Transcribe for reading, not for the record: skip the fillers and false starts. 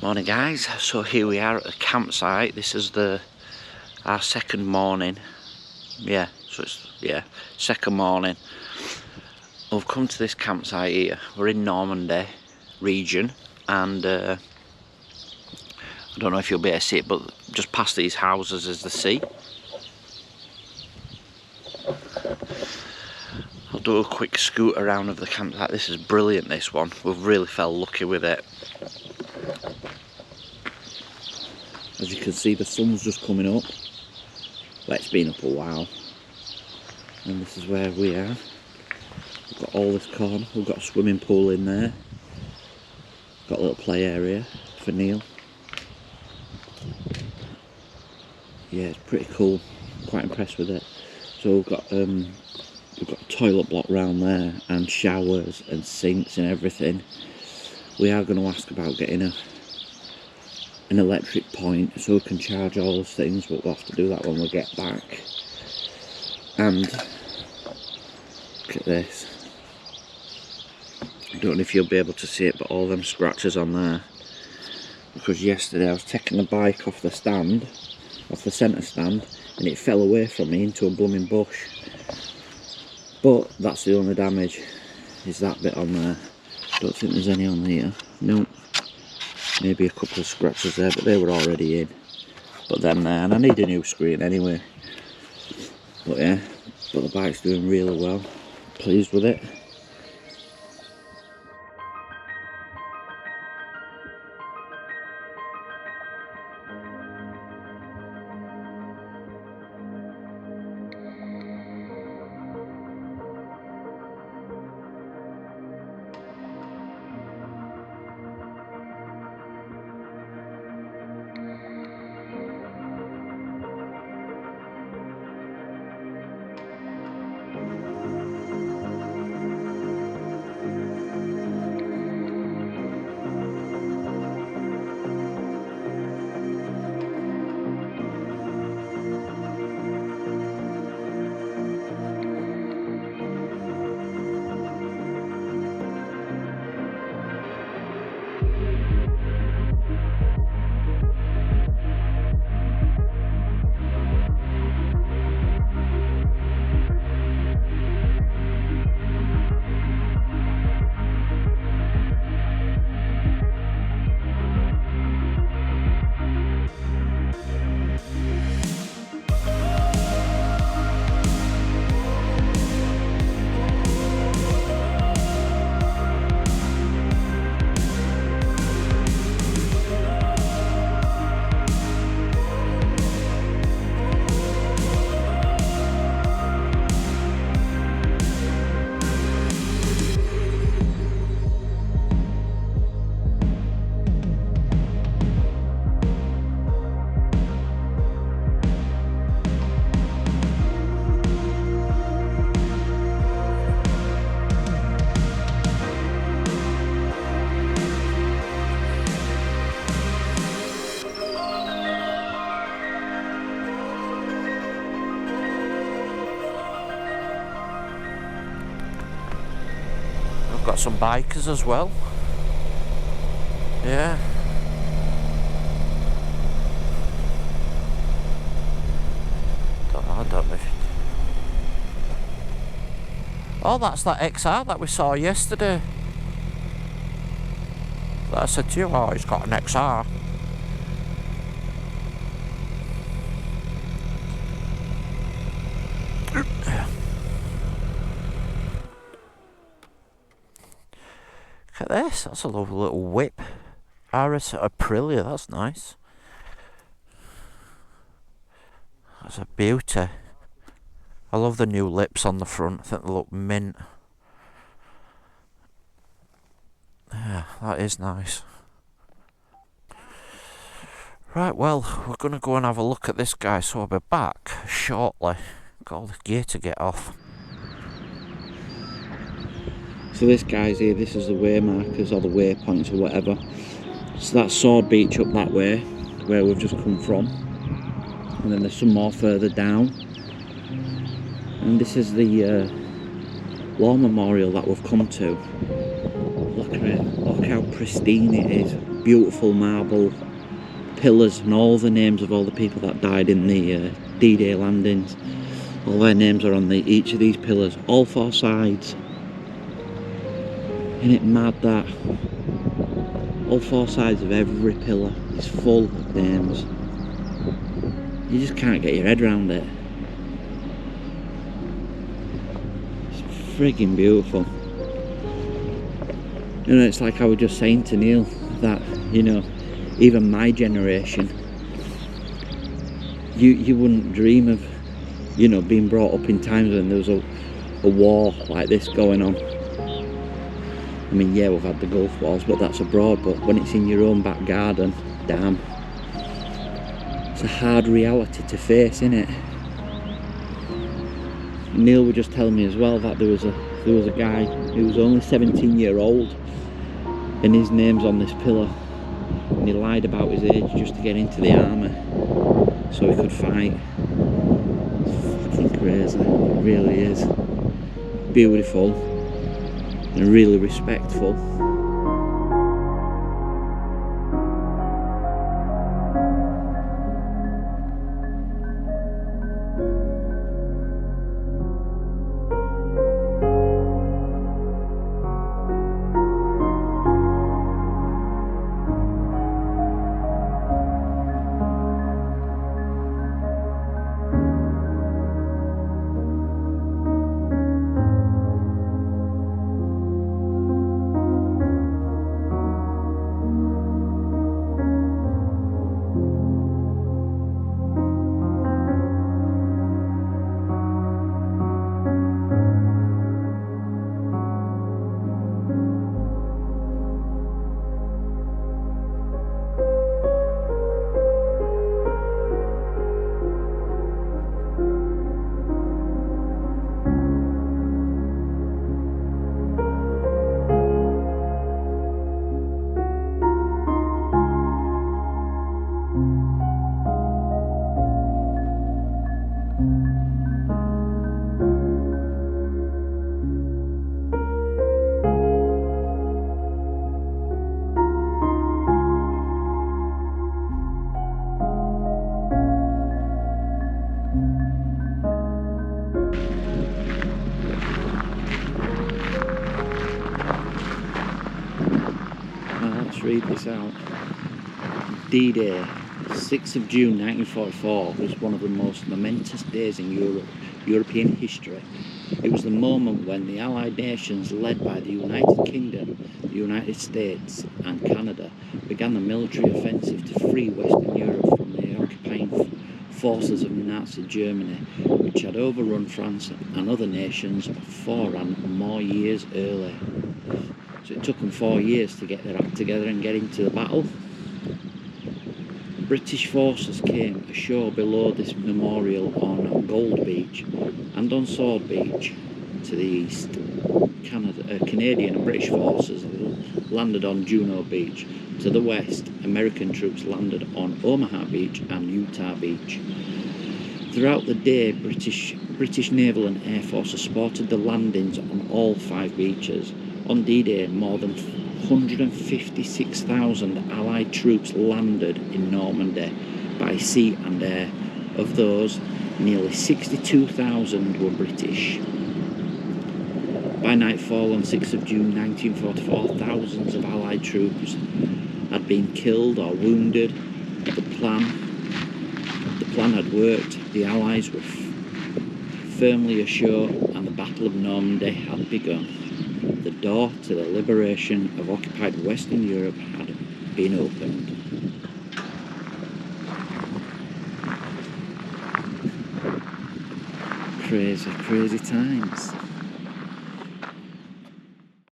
Morning guys, so here we are at the campsite. This is our second morning. Second morning. We've come to this campsite here. We're in Normandy region, and I don't know if you'll be able to see it, but just past these houses is the sea. I'll do a quick scoot around of the campsite. This is brilliant, this one. We've really felt lucky with it. As you can see, the sun's just coming up. Well, it's been up a while. And this is where we are. We've got all this corner. We've got a swimming pool in there. Got a little play area for Neil. Yeah, it's pretty cool. Quite impressed with it. So we've got a toilet block round there, and showers and sinks and everything. We are going to ask about getting an electric point so we can charge all those things, but we'll have to do that when we get back. And look at this. I don't know if you'll be able to see it, but all them scratches on there, because yesterday I was taking the bike off the stand, off the centre stand, and it fell away from me into a blooming bush. But that's the only damage, is that bit on there. Don't think there's any on here. Nope. Maybe a couple of scratches there, but they were already in. But then, and I need a new screen anyway. But yeah, but the bike's doing really well. Pleased with it. Got some bikers as well. Yeah. I don't know if... Oh, that's that XR that we saw yesterday. That I said to you, oh, he's got an XR. Look at this, that's a lovely little whip. RS Aprilia, that's nice. That's a beauty. I love the new lips on the front, I think they look mint. Yeah, that is nice. Right, well, we're going to go and have a look at this guy, so I'll be back shortly. Got all the gear to get off. So this guy's here, this is the way markers or the waypoints or whatever. So that's Sword Beach up that way, where we've just come from. And then there's some more further down. And this is the war memorial that we've come to. Look at it, look how pristine it is. beautiful marble pillars, and all the names of all the people that died in the D-Day landings. All their names are on each of these pillars, all four sides. Isn't it mad that? All four sides of every pillar is full of names. You just can't get your head around it. It's frigging beautiful. You know, it's like I was just saying to Neil that, you know, even my generation, you wouldn't dream of, you know, being brought up in times when there was a war like this going on. I mean, yeah, we've had the Gulf Wars, but that's abroad. But when it's in your own back garden, damn, it's a hard reality to face, isn't it? Neil was just telling me as well that there was a guy who was only 17-year-old, and his name's on this pillar, and he lied about his age just to get into the army so he could fight. It's fucking crazy, it really is. Beautiful and really respectful. Read this out. D-Day, 6th of June 1944, was one of the most momentous days in European history. It was the moment when the Allied nations, led by the United Kingdom, the United States and Canada, began the military offensive to free Western Europe from the occupying forces of Nazi Germany, which had overrun France and other nations 4 and more years earlier. So it took them 4 years to get their act together and get into the battle. British forces came ashore below this memorial on Gold Beach and on Sword Beach to the east. Canadian and British forces landed on Juno Beach. To the west, American troops landed on Omaha Beach and Utah Beach. Throughout the day, British Naval and Air Force escorted the landings on all 5 beaches. On D-Day, more than 156,000 Allied troops landed in Normandy by sea and air. Of those, nearly 62,000 were British. By nightfall on 6th of June 1944, thousands of Allied troops had been killed or wounded. The plan had worked. The Allies were firmly ashore and the Battle of Normandy had begun. The door to the liberation of occupied Western Europe had been opened. Crazy, crazy times.